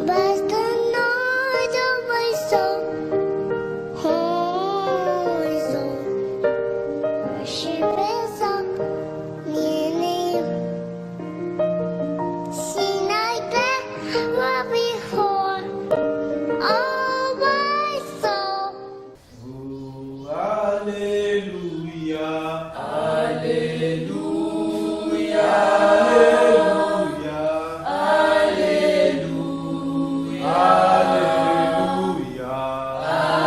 Bless the Lord, oh my soul, oh my soul. Worship His holy name. Sing like never before, oh my soul. Oh, Alléluia, Alléluia, Alléluia, Alléluia, Alléluia,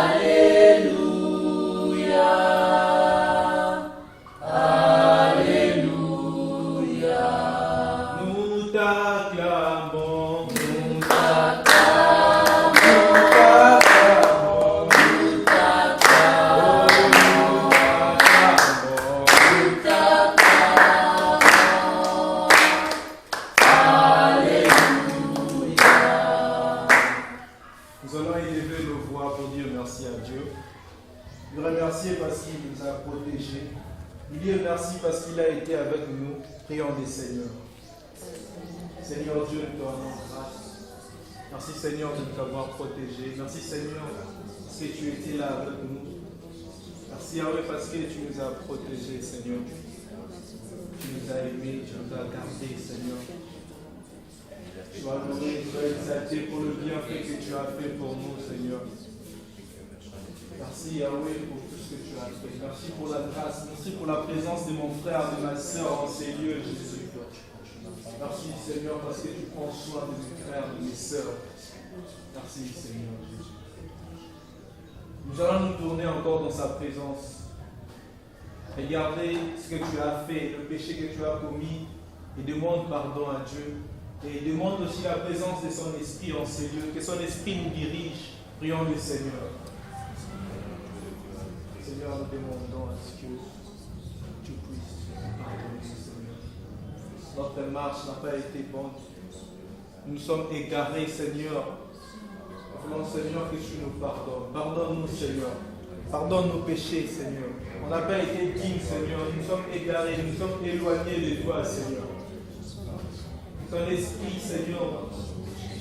Alléluia, Alléluia. nous t'acclamons, nous Nous allons élever nos voix pour dire merci à Dieu. Le remercier parce qu'il nous a protégés. Lui dire merci parce qu'il a été avec nous. Prions des Seigneurs. Seigneur Dieu, nous te rendons grâce. Merci Seigneur de nous avoir protégés. Merci Seigneur parce que tu étais là avec nous. Merci Yahweh parce que tu nous as protégés Seigneur. Tu nous as aimés, tu nous as gardés Seigneur. Sois loué, sois exalté pour le bienfait que tu as fait pour nous, Seigneur. Merci Yahweh pour tout ce que tu as fait. Merci pour la grâce. Merci pour la présence de mon frère, de ma soeur en ces lieux, Jésus. Merci Seigneur parce que tu prends soin de mes frères, de mes soeurs. Merci Seigneur Jésus. Nous allons nous tourner encore dans sa présence. Regardez ce que tu as fait, le péché que tu as commis et demande pardon à Dieu. Et demande aussi la présence de son esprit en ces lieux, que son esprit nous dirige. Prions le Seigneur. Seigneur, nous demandons à ce que tu puisses pardonner, Seigneur. Notre marche n'a pas été bonne. Nous sommes égarés, Seigneur. Nous voulons, Seigneur, que tu nous pardonnes. Pardonne-nous, Seigneur. Pardonne nos péchés, Seigneur. On n'a pas été dignes, Seigneur. Nous sommes égarés, nous sommes éloignés de toi, Seigneur. Ton esprit, Seigneur,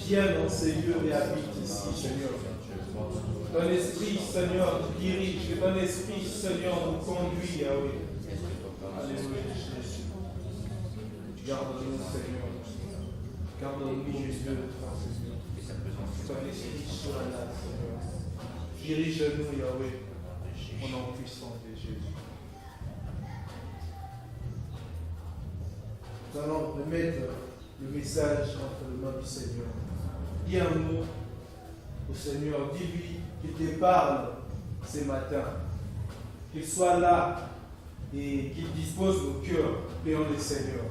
viens dans ces lieux et habite ici, Seigneur. Ton esprit, Seigneur, nous dirige. Que ton esprit, Seigneur, nous conduit, Yahweh. Alléluia, Jésus. Garde-nous, Seigneur. Garde-nous, Dieu. Ton esprit soit là, Seigneur. Dirige-nous, Yahweh, au nom puissant de Jésus. Nous allons remettre le message entre les mains du Seigneur. Dis un mot au Seigneur. Dis-lui qu'il te parle ce matin. Qu'il soit là et qu'il dispose nos cœurs. Prions le Seigneur.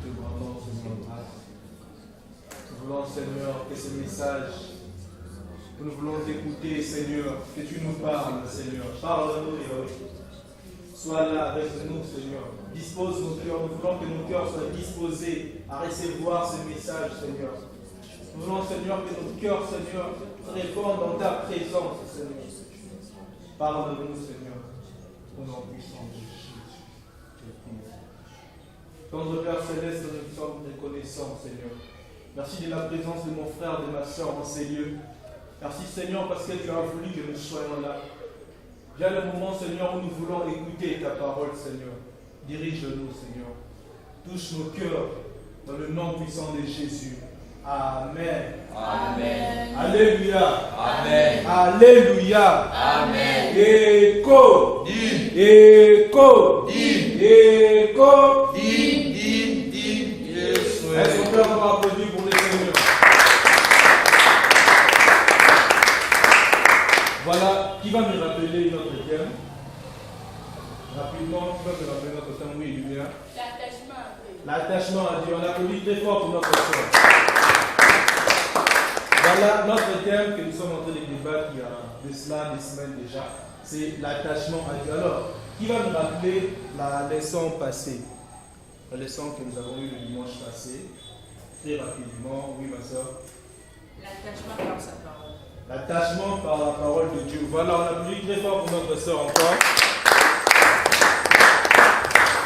Nous te rendons, Seigneur, grâce. Nous voulons, Seigneur, que ce message que nous voulons t'écouter, Seigneur, que tu nous parles, Seigneur. Parle-nous, Yahweh. Sois là avec nous, Seigneur. Dispose nos cœurs. Nous voulons que nos cœurs soient disposés à recevoir ce message, Seigneur. Nous voulons, Seigneur, que nos cœurs, Seigneur, répondent dans ta présence, Seigneur. Parle-nous, Seigneur, au nom puissant de Jésus. Tendre Père Céleste, nous sommes reconnaissants, Seigneur. Merci de la présence de mon frère, de ma soeur dans ces lieux. Merci, Seigneur, parce que tu as voulu que nous soyons là. Viens le moment, Seigneur, où nous voulons écouter ta parole, Seigneur. Dirige-nous, Seigneur. Touche nos cœurs dans le nom puissant de Jésus. Amen. Amen. Alléluia. Amen. Alléluia. Amen. Écho. Dim. Écho. Dim. Écho. Dim. Dim. Dim. Yes. Est-ce qu'on peut encore applaudir pour le Seigneur? Voilà, qui va me rappeler notre thème? Rapidement, qui va me rappeler notre thème? Oui, Julien. L'attachement à Dieu. L'attachement à Dieu. On applaudit très fort pour notre soeur. Voilà notre thème que nous sommes en train de débattre il y a de cela des semaines déjà. C'est l'attachement à Dieu. Alors, qui va nous rappeler la leçon passée? La leçon que nous avons eue le dimanche passé. Très rapidement, oui ma soeur. L'attachement par sa parole. L'attachement par la parole de Dieu. Voilà, on applaudit très fort pour notre soeur encore.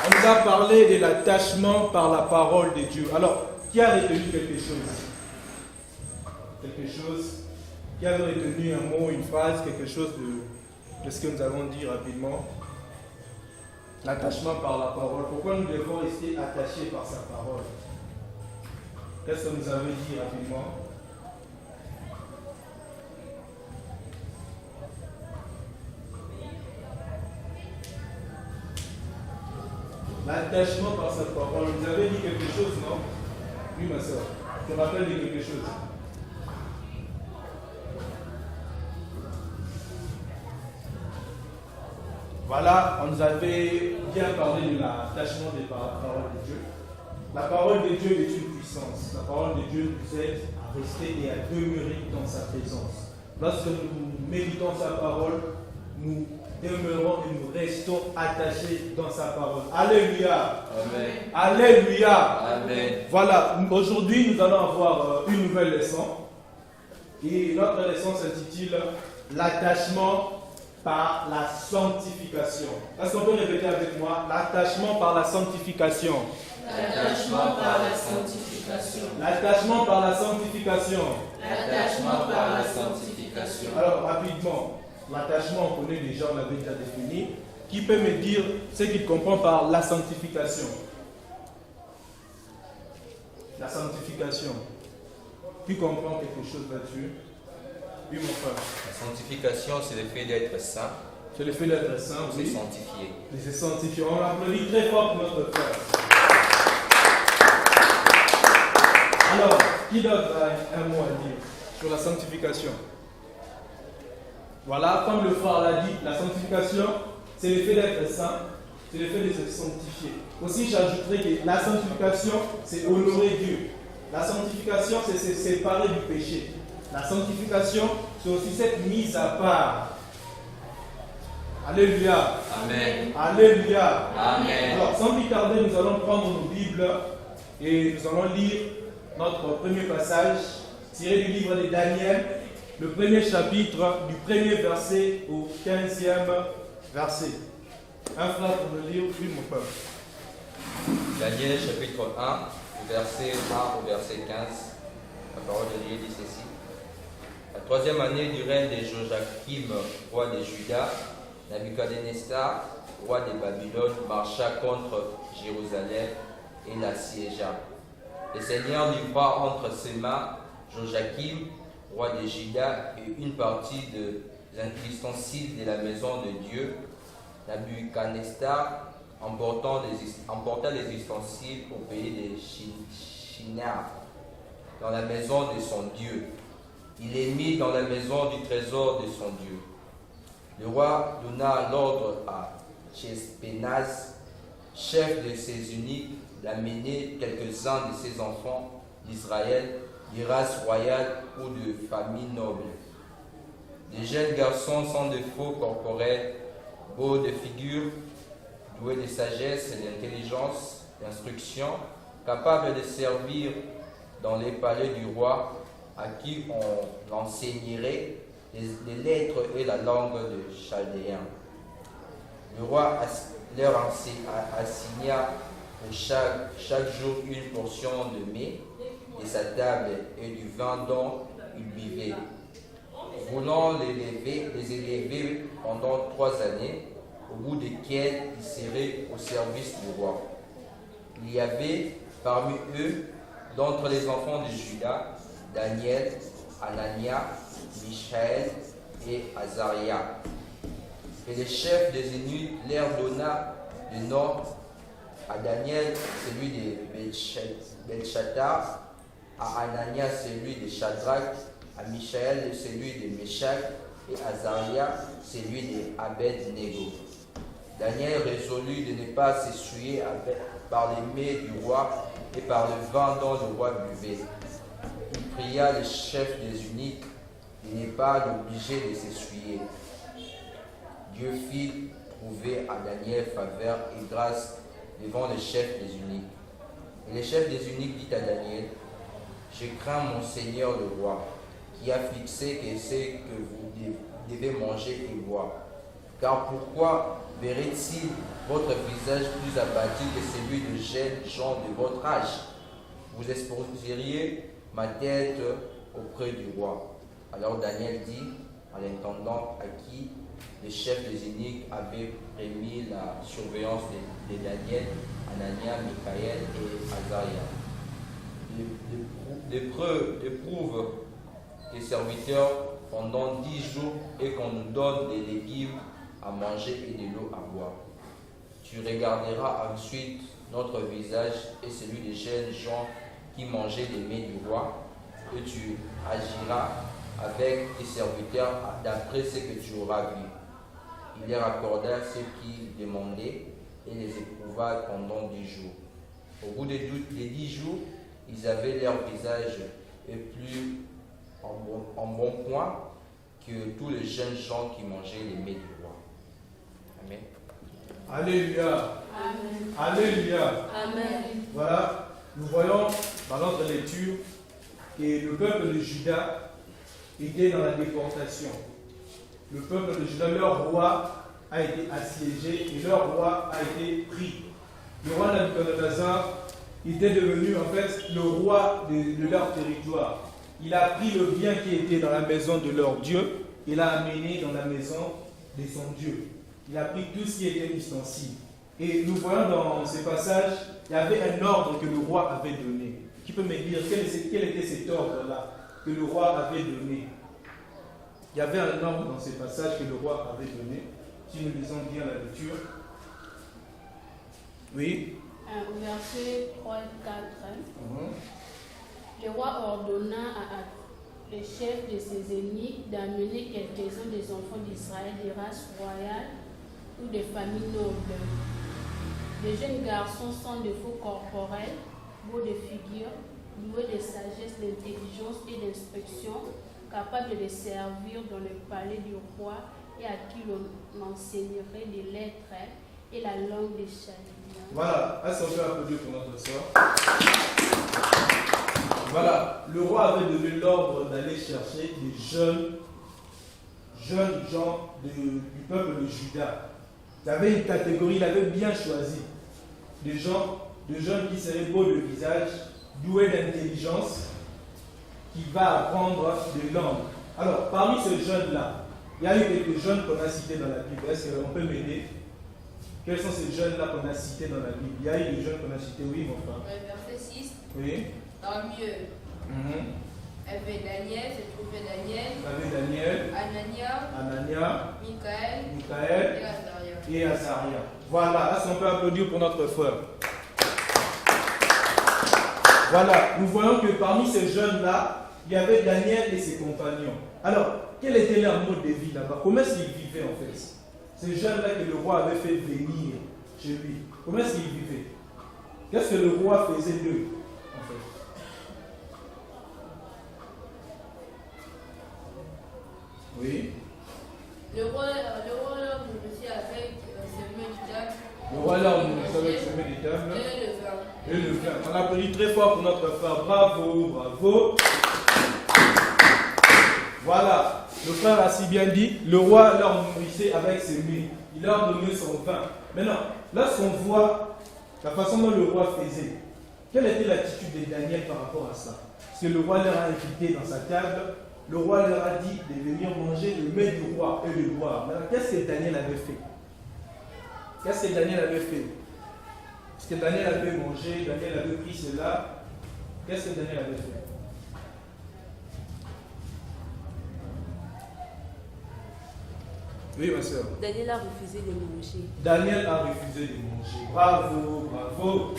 On nous a parlé de l'attachement par la parole de Dieu. Alors, qui a retenu quelque chose? Quelque chose? Qui a retenu un mot, une phrase, quelque chose de ce que nous avons dit rapidement? L'attachement par la parole. Pourquoi nous devons rester attachés par sa parole? Qu'est-ce que nous avez dit rapidement? L'attachement par sa parole. Vous avez dit quelque chose, non? Oui, ma soeur. Je me rappelle de quelque chose. Voilà, on nous avait bien parlé de l'attachement par la parole de Dieu. La parole de Dieu est une puissance. La parole de Dieu nous aide à rester et à demeurer dans sa présence. Lorsque nous méditons sa parole, nous demeurons et nous restons attachés dans sa parole. Alléluia. Amen. Alléluia. Amen. Voilà, aujourd'hui nous allons avoir une nouvelle leçon. Et notre leçon s'intitule l'attachement par la sanctification. Est-ce qu'on peut répéter avec moi? L'attachement par la sanctification. L'attachement par la sanctification. L'attachement par la sanctification. L'attachement par la sanctification. Alors, rapidement, l'attachement, on connaît déjà, on l'avait déjà défini. Qui peut me dire ce qu'il comprend par la sanctification? La sanctification. Qui comprend quelque chose là-dessus? Oui, mon frère. La sanctification, c'est le fait d'être saint, C'est le fait d'être saint, c'est oui. sanctifié. Et c'est sanctifié. On l'applaudit très fort pour notre frère. Alors, qui d'autre a un mot à dire sur la sanctification? Voilà, comme le frère l'a dit, la sanctification, c'est le fait d'être saint, c'est le fait de se sanctifier. Aussi, j'ajouterai que la sanctification, c'est honorer Dieu. La sanctification, c'est se séparer du péché. La sanctification, c'est aussi cette mise à part. Alléluia. Amen. Alléluia. Amen. Alors, sans plus tarder, nous allons prendre nos Bibles et nous allons lire notre premier passage tiré du livre de Daniel, le premier chapitre, du premier verset au 15e verset. Un frère pour le lire, oui, mon frère. Daniel chapitre 1, du verset 1 au verset 15. La parole de Dieu dit ceci. La troisième année du règne de Joachim, roi de Juda, Nabuchodonosor, roi de Babylone, marcha contre Jérusalem et l'assiégea. Le Seigneur livra entre ses mains Joachim, roi de Juda, et une partie des ustensiles de la maison de Dieu. Nabuchodonosor emporta les ustensiles au pays de Shinar, dans la maison de son Dieu. Il les mit dans la maison du trésor de son Dieu. Le roi donna l'ordre à Sheshpenaz, chef de ses eunuques, d'amener quelques-uns de ses enfants d'Israël, de race royale ou de famille noble. Des jeunes garçons sans défaut corporel, beaux de figure, doués de sagesse et d'intelligence, d'instruction, capables de servir dans les palais du roi, à qui on enseignerait les lettres et la langue de Chaldéens. Le roi leur assigna pour chaque jour une portion de mets de sa table et du vin dont ils buvaient, voulant les élever pendant 3 années, au bout desquelles ils seraient au service du roi. Il y avait parmi eux, d'entre les enfants de Juda, Daniel, Anania, Michaël et Azaria. Et le chef des eunuques leur donna le nom à Daniel, celui de Belshazzar, à Anania, celui de Shadrach, à Michaël, celui de Meshach, et à Azaria, celui de Abed-Nego. Daniel résolut de ne pas s'essuyer par les mets du roi et par le vin dont le roi buvait. Il pria le chef des eunuques de ne pas l'obliger de s'essuyer. Dieu fit trouver à Daniel faveur et grâce devant le chef des eunuques. Et le chef des eunuques dit à Daniel, « Je crains mon Seigneur le roi, qui a fixé que c'est que vous devez manger et boire. Car pourquoi verrait-il votre visage plus abattu que celui de jeunes gens de votre âge. Vous exposeriez ma tête auprès du roi. Alors Daniel dit à l'intendant à qui les chefs des eunuques avaient remis la surveillance de Daniel, Anania, Michaël et Azaria. Éprouve tes serviteurs pendant 10 jours et qu'on nous donne des légumes à manger et de l'eau à boire. Tu regarderas ensuite notre visage et celui des jeunes gens qui mangeaient les mets du roi, et tu agiras avec tes serviteurs d'après ce que tu auras vu. Il leur accorda ce qu'ils demandaient et les éprouva pendant 10 jours. Au bout des 10 jours, ils avaient leur visage et plus en bon point que tous les jeunes gens qui mangeaient les mets du roi. Amen. Alléluia. Amen. Alléluia. Amen. Voilà, nous voyons dans notre lecture que le peuple de Juda était dans la déportation. Le peuple de Juda, leur roi a été assiégé et leur roi a été pris. Le roi Nabuchodonosor était devenu en fait le roi de leur territoire. Il a pris le bien qui était dans la maison de leur Dieu et l'a amené dans la maison de son Dieu. Il a pris tout ce qui était ustensile. Et nous voyons dans ces passages, il y avait un ordre que le roi avait donné. Qui peut me dire quel était cet ordre-là que le roi avait donné? Il y avait un ordre dans ces passages que le roi avait donné. Si nous lisons bien la lecture. Oui. Au verset 3 et 4. Le roi ordonna à les chefs de ses ennemis d'amener quelques-uns des enfants d'Israël des races royales ou des familles nobles. Les jeunes garçons sans défaut corporel, beaux de figure, doués de sagesse, d'intelligence et d'instruction, capables de servir dans le palais du roi et à qui l'on enseignerait les lettres et la langue des Chaldéens. Voilà, est-ce qu'on peut applaudir pour notre soeur? Voilà, le roi avait donné l'ordre d'aller chercher des jeunes gens du peuple de Juda. Il avait une catégorie, il avait bien choisi. Des jeunes qui seraient beaux de visage, doués d'intelligence, qui va apprendre des langues. Alors, parmi ces jeunes-là, il y a eu quelques jeunes qu'on a cités dans la Bible. Est-ce qu'on peut m'aider? Quels sont ces jeunes-là qu'on a cités dans la Bible? Il y a eu des jeunes qu'on a cités, oui, mon frère. Verset 6. Oui. Dans le mieux. Il y avait Daniel, c'est trouvé Daniel. Il y avait Daniel, Anania, Michaël et Azaria. Voilà, est-ce qu'on peut applaudir pour notre frère? Voilà, nous voyons que parmi ces jeunes-là, il y avait Daniel et ses compagnons. Alors, quel était leur mode de vie là-bas? Comment est-ce qu'ils vivaient en fait? Ces jeunes-là que le roi avait fait venir chez lui, comment est-ce qu'ils vivaient? Qu'est-ce que le roi faisait d'eux en fait? Oui. Le roi leur nourrissait avec ses mains du table. Le roi leur nourrissait avec ses mains du table. Et le vin. Et le vin. On applaudit très fort pour notre frère. Bravo, bravo. Voilà. Le frère a si bien dit, le roi leur nourrissait avec ses mains. Il leur donnait son vin. Maintenant, lorsqu'on voit la façon dont le roi faisait, quelle était l'attitude de Daniel par rapport à ça? Parce que le roi leur a invité dans sa table, le roi leur a dit de venir manger le mets du roi et de boire. Maintenant, qu'est-ce que Daniel avait fait? Qu'est-ce que Daniel avait fait? Parce que Daniel avait mangé, Daniel avait pris cela. Qu'est-ce que Daniel avait fait? Oui, ma soeur. Daniel a refusé de manger. Daniel a refusé de manger. Bravo, bravo.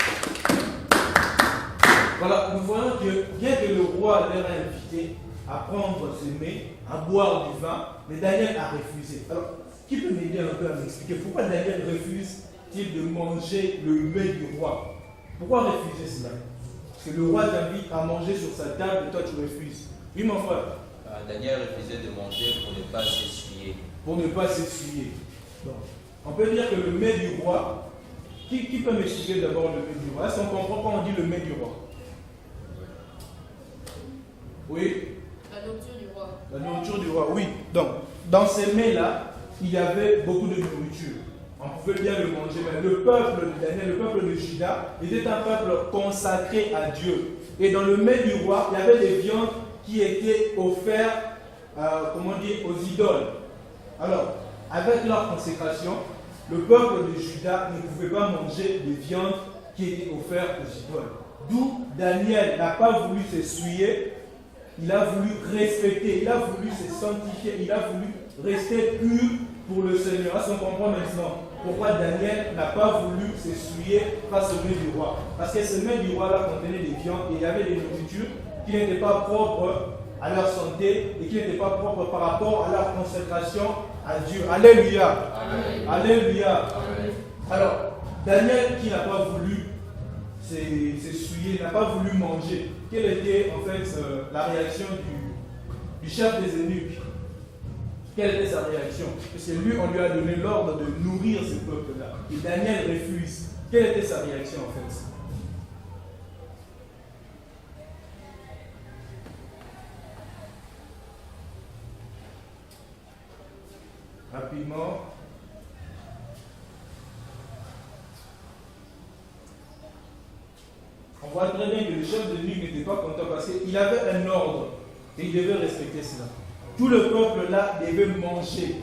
Voilà, nous voyons que bien que le roi leur a invité à prendre ses mets, à boire du vin, mais Daniel a refusé. Alors, qui peut m'aider un peu à m'expliquer pourquoi Daniel refuse-t-il de manger le mets du roi? Pourquoi refuser cela? Parce que le roi t'invite à manger sur sa table et toi tu refuses. Oui, mon frère. Daniel refusait de manger pour ne pas s'essuyer. Pour ne pas s'essuyer. Donc, on peut dire que le mets du roi, qui peut m'expliquer d'abord le mets du roi? Est-ce qu'on comprend quand on dit le mets du roi? Oui? La nourriture du roi. La nourriture du roi, oui. Donc, dans ces mets-là, il y avait beaucoup de nourriture. on pouvait bien le manger, mais le peuple de Daniel, le peuple de Juda, était un peuple consacré à Dieu. Et dans le mets du roi, il y avait des viandes qui étaient offertes, aux idoles. Alors, avec leur consécration, le peuple de Juda ne pouvait pas manger des viandes qui étaient offertes aux idoles. D'où Daniel n'a pas voulu s'essuyer, il a voulu respecter, il a voulu se sanctifier, il a voulu rester pur pour le Seigneur. Est-ce qu'on comprend maintenant pourquoi Daniel n'a pas voulu s'essuyer face au mets du roi? Parce que ce mets du roi-là contenait des viandes et il y avait des nourritures qui n'étaient pas propres à leur santé et qui n'étaient pas propres par rapport à leur consécration à Dieu. Alléluia. Amen. Alléluia. Amen. Alors, Daniel qui n'a pas voulu s'essuyer, n'a pas voulu manger, quelle était en fait la réaction du chef des eunuques? Quelle était sa réaction? Parce que lui, on lui a donné l'ordre de nourrir ce peuple-là. Et Daniel refuse. Quelle était sa réaction en fait? Rapidement. On voit très bien que le chef de l'eunuque n'était pas content parce qu'il avait un ordre et il devait respecter cela. Tout le peuple là devait manger.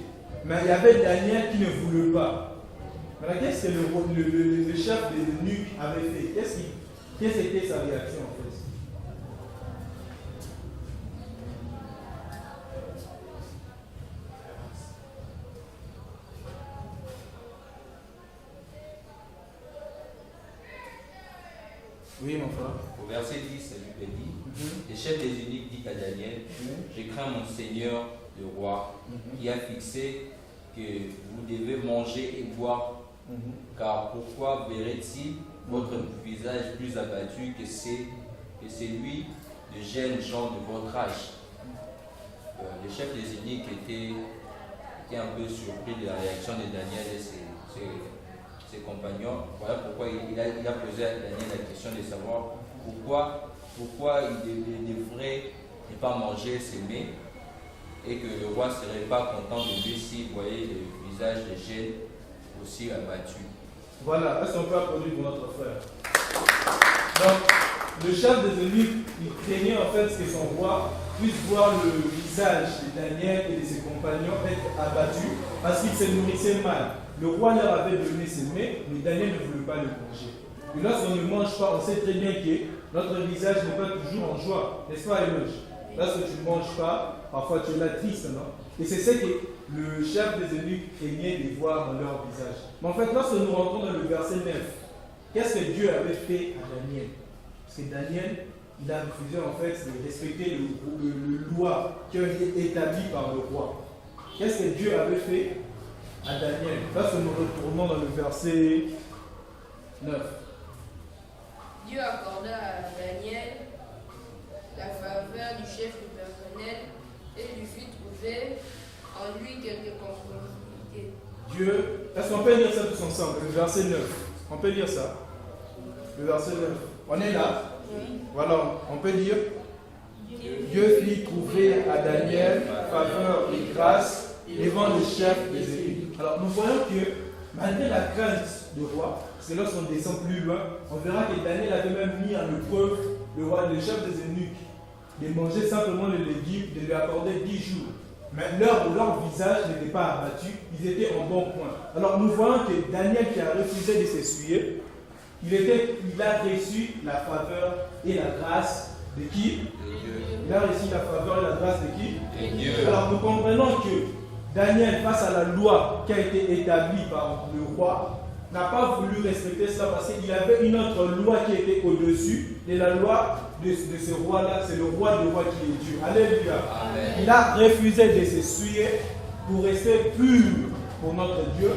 Mais il y avait Daniel qui ne voulait pas. Maintenant, qu'est-ce que le chef des eunuques avait fait? Qu'est-ce qui était sa réaction en fait? Oui, mon frère. Au verset 10, ça lui dit, le chef des eunuques dit à Daniel, je crains mon Seigneur le roi, qui a fixé que vous devez manger et boire, car pourquoi verrait-il votre visage plus abattu que celui de jeunes gens de votre âge? Le chef des eunuques était un peu surpris de la réaction de Daniel et ses compagnons. Voilà pourquoi il a posé à Daniel la question de savoir pourquoi il devrait ne pas manger ses mets et que le roi ne serait pas content de lui s'il voyait le visage des jeunes aussi abattu. Voilà, est-ce qu'on peut applaudir pour notre frère? Donc, le chef des eunuques, il craignait en fait que son roi puisse voir le visage de Daniel et de ses compagnons être abattus parce qu'ils se nourrissaient mal. Le roi leur avait donné ses mets, mais Daniel ne voulait pas le manger. Et lorsqu'on ne mange pas, on sait très bien que notre visage n'est pas toujours en joie. N'est-ce pas, Eloge? Lorsque tu ne manges pas, parfois tu es là triste, non? Et c'est ce que le chef des eunuques craignait de voir dans leur visage. Mais en fait, lorsque nous rentrons dans le verset 9, qu'est-ce que Dieu avait fait à Daniel? Parce que Daniel, il a refusé en fait de respecter le loi qui a été établie par le roi. Qu'est-ce que Dieu avait fait à Daniel? Lorsque nous retournons dans le verset 9. Dieu accorda à Daniel la faveur du chef du personnel et lui fit trouver en lui quelques conformités. Dieu, est-ce qu'on peut lire ça tous ensemble? Le verset 9. On peut lire ça? Le verset 9. On est là? Oui. Voilà, on peut dire Dieu fit trouver à Daniel faveur et grâce devant le chef des eunuques. Alors nous voyons que malgré la crainte du roi, parce que lorsqu'on descend plus loin, on verra que Daniel avait même mis en épreuve le roi, le chef des eunuques, de manger simplement les légumes, de lui accorder 10 jours. Mais leur visage n'était pas abattu, ils étaient en bon point. Alors nous voyons que Daniel qui a refusé de s'essuyer, il a reçu la faveur et la grâce de qui? Il a reçu la faveur et la grâce de qui? De Dieu. Alors nous comprenons que Daniel, face à la loi qui a été établie par le roi, n'a pas voulu respecter cela parce qu'il y avait une autre loi qui était au-dessus de la loi de ce roi-là. C'est le roi des rois qui est Dieu. Alléluia. Amen. Il a refusé de s'essuyer pour rester pur pour notre Dieu.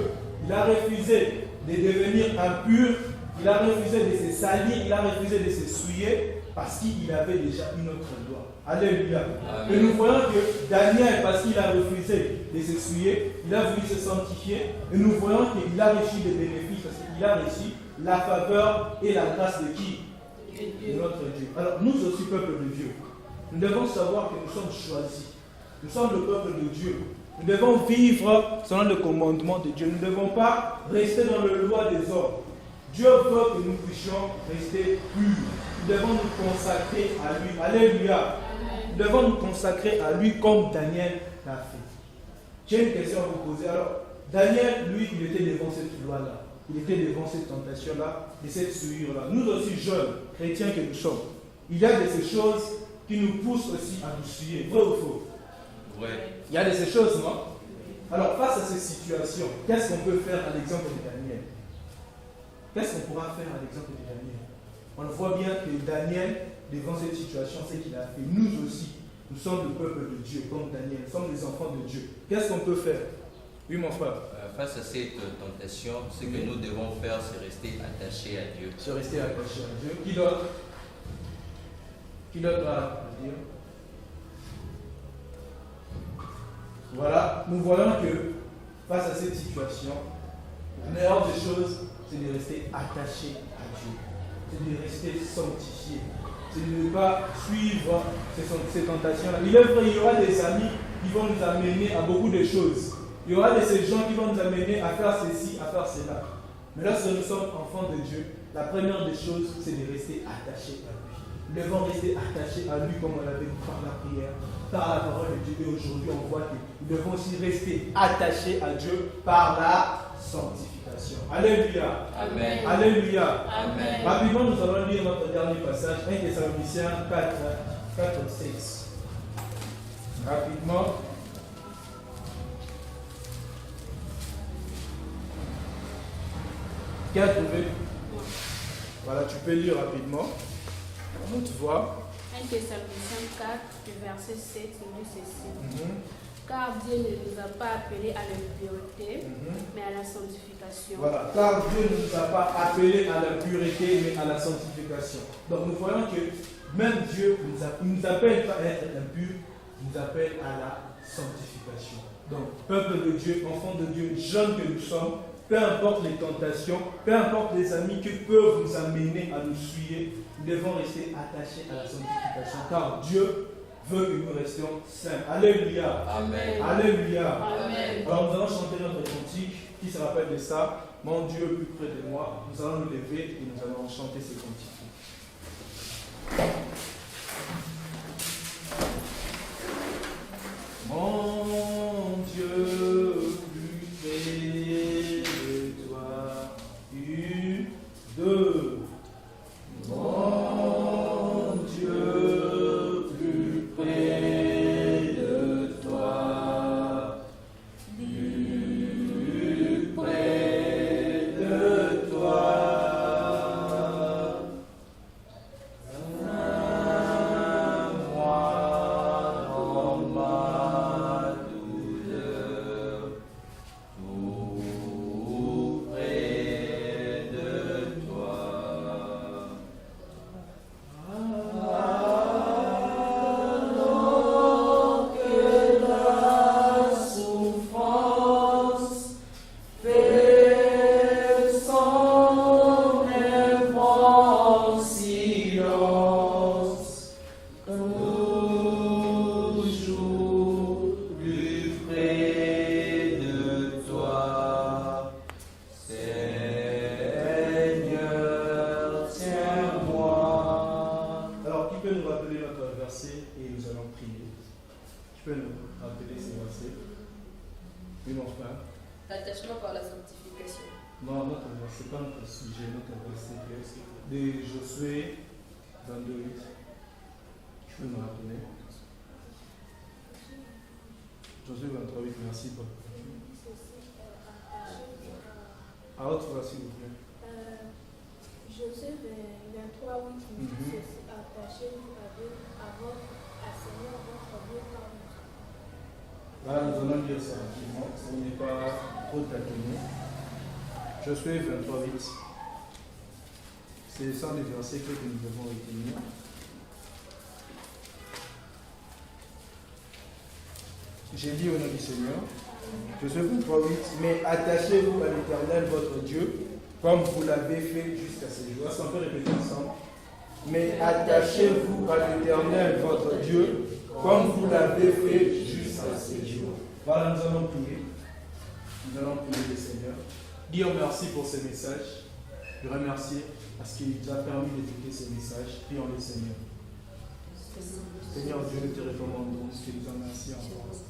Il a refusé de devenir impur. Il a refusé de se salir. Il a refusé de s'essuyer parce qu'il avait déjà une autre loi. Alléluia. Amen. Et nous voyons que Daniel, parce qu'il a refusé de s'essuyer, il a voulu se sanctifier. Et nous voyons qu'il a reçu des bénéfices parce qu'il a reçu la faveur et la grâce de qui? De notre Dieu. Alors nous aussi, peuple de Dieu, nous devons savoir que nous sommes choisis. Nous sommes le peuple de Dieu. Nous devons vivre selon le commandement de Dieu. Nous ne devons pas rester dans le loi des hommes. Dieu veut que nous puissions rester purs. Nous devons nous consacrer à lui. Alléluia. Nous devons nous consacrer à lui comme Daniel l'a fait. J'ai une question à vous poser. Alors, Daniel, lui, il était devant cette loi-là. Il était devant cette tentation-là, et cette souillure-là. Nous aussi, jeunes, chrétiens que nous sommes, il y a de ces choses qui nous poussent aussi à nous souiller. Vrai ou faux? Ouais. Il y a de ces choses, non? Alors, face à ces situations, qu'est-ce qu'on peut faire à l'exemple de Daniel? Qu'est-ce qu'on pourra faire à l'exemple de Daniel? On voit bien que Daniel, devant cette situation, c'est qu'il a fait. Nous aussi, nous sommes le peuple de Dieu, comme Daniel. Nous sommes les enfants de Dieu. Qu'est-ce qu'on peut faire? Oui, mon frère. Face à cette tentation, ce que nous devons faire, c'est rester attachés à Dieu. Se rester attaché à Dieu. Qui d'autre? Qui d'autre va le dire? Voilà, nous voyons que face à cette situation, la meilleure des choses, c'est de rester attaché à Dieu. C'est de rester sanctifié. C'est de ne pas suivre ces tentations-là. Il est vrai, il y aura des amis qui vont nous amener à beaucoup de choses. Il y aura de ces gens qui vont nous amener à faire ceci, à faire cela. Mais lorsque nous sommes enfants de Dieu, la première des choses, c'est de rester attaché à lui. Nous devons rester attachés à lui comme on l'avait dit par la prière, par la parole de Dieu. Et aujourd'hui, on voit que nous devons aussi rester attachés à Dieu par la sanctification. Alléluia. Amen. Alléluia. Amen. Rapidement, nous allons lire notre dernier passage, 1 Thessaloniciens 4, 6. Rapidement. Qui a trouvé? Voilà, tu peux lire rapidement. On te voit. 1 Thessaloniciens 4, du verset 7, il dit ceci. Car Dieu ne nous a pas appelés à l'impureté, mais à la sanctification. Voilà, car Dieu ne nous a pas appelés à la pureté, mais à la sanctification. Donc nous voyons que même Dieu ne nous appelle pas à être impurs, il nous appelle à la sanctification. Donc, peuple de Dieu, enfants de Dieu, jeunes que nous sommes, peu importe les tentations, peu importe les amis qui peuvent nous amener à nous souiller, nous devons rester attachés à la sanctification, car Dieu veut que nous restions saints. Alléluia. Amen. Alléluia. Amen. Alors nous allons chanter notre cantique qui se rappelle de ça. Mon Dieu plus près de moi. Nous allons nous lever et nous allons chanter ces cantiques. Mon Dieu plus près de toi. 1, 2. Mon Dieu plus près de toi. Plus près de toi. L'attachement par la sanctification. Non, c'est pas notre sujet, notre verset de Josué 22, 8. Tu peux me rappeler? Josué 23, 8, merci. À haute voix, s'il vous plaît. Josué 23, 8, dit ceci: attachez-vous à Dieu, à Seigneur votre Dieu par votre. Voilà, nous allons lire ça rapidement, ça n'est pas trop tâtonné. Josué 23, 8. C'est ça les versets que nous devons retenir. J'ai dit au nom du Seigneur, Josué 23, 8. Mais attachez-vous à l'Éternel votre Dieu, comme vous l'avez fait jusqu'à ce jour. Est-ce qu'on peut répéter ensemble? Mais attachez-vous à l'Éternel votre Dieu, comme vous l'avez fait jusqu'à ce jour. Voilà, nous allons prier. Nous allons prier le Seigneur. Dire merci pour ces messages. Le remercier parce qu'il nous a permis d'écouter ces messages. Prions le Seigneur. Seigneur Dieu, nous te recommandons, nous te remercions encore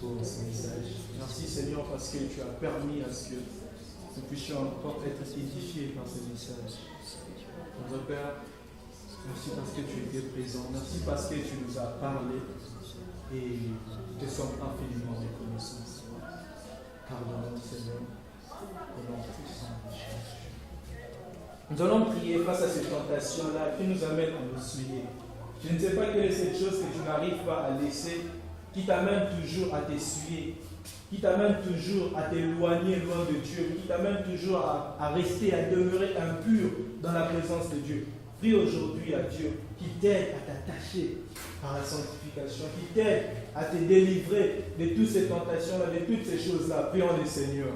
pour ces messages. Merci Seigneur parce que tu as permis à ce que nous puissions encore être édifiés par ces messages. Notre Père, merci parce que tu étais présent. Merci parce que tu nous as parlé et nous te sommes infiniment reconnaissants. Pardonne-nous Seigneur, au nom puissant de Jésus. Nous allons prier face à cette tentation-là qui nous amène à nous souiller. Je ne sais pas quelle est cette chose que tu n'arrives pas à laisser, qui t'amène toujours à t'essuyer, qui t'amène toujours à t'éloigner loin de Dieu, qui t'amène toujours à rester, à demeurer impur dans la présence de Dieu. Prie aujourd'hui à Dieu qui t'aide à t'attacher par la sanctification, qui t'aide à te délivrer de toutes ces tentations-là, de toutes ces choses-là. Prions le Seigneur.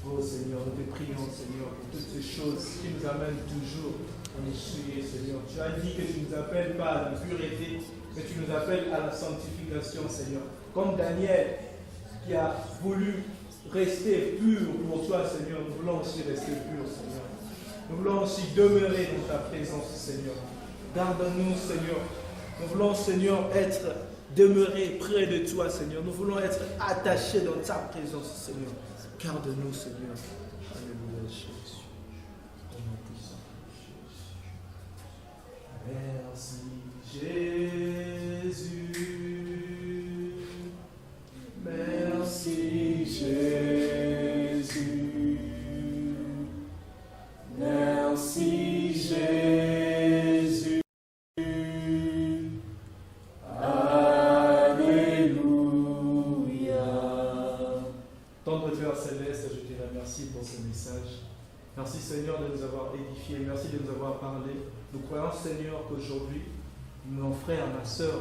Oh Seigneur, nous te prions Seigneur pour toutes ces choses qui nous amènent toujours à nous souiller Seigneur. Tu as dit que tu ne nous appelles pas à la pureté, mais tu nous appelles à la sanctification Seigneur. Comme Daniel qui a voulu rester pur pour toi Seigneur, nous voulons aussi rester purs Seigneur. Nous voulons aussi demeurer dans ta présence Seigneur. Garde-nous Seigneur. Nous voulons Seigneur demeurer près de toi Seigneur. Nous voulons être attachés dans ta présence Seigneur. Garde-nous, Seigneur. Alléluia, Jésus. Au nom puissant de Jésus. Merci, Jésus. Merci, Jésus. Merci, Jésus. Tendre Père Céleste, je te remercie pour ce message. Merci Seigneur de nous avoir édifiés. Merci de nous avoir parlé. Nous croyons Seigneur qu'aujourd'hui, mon frère, ma soeur,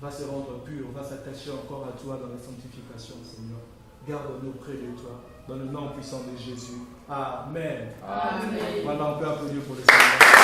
va se rendre pur, va s'attacher encore à toi dans la sanctification Seigneur. Garde-nous près de toi, dans le nom puissant de Jésus. Amen. Amen. Maintenant on peut applaudir pour le Seigneur.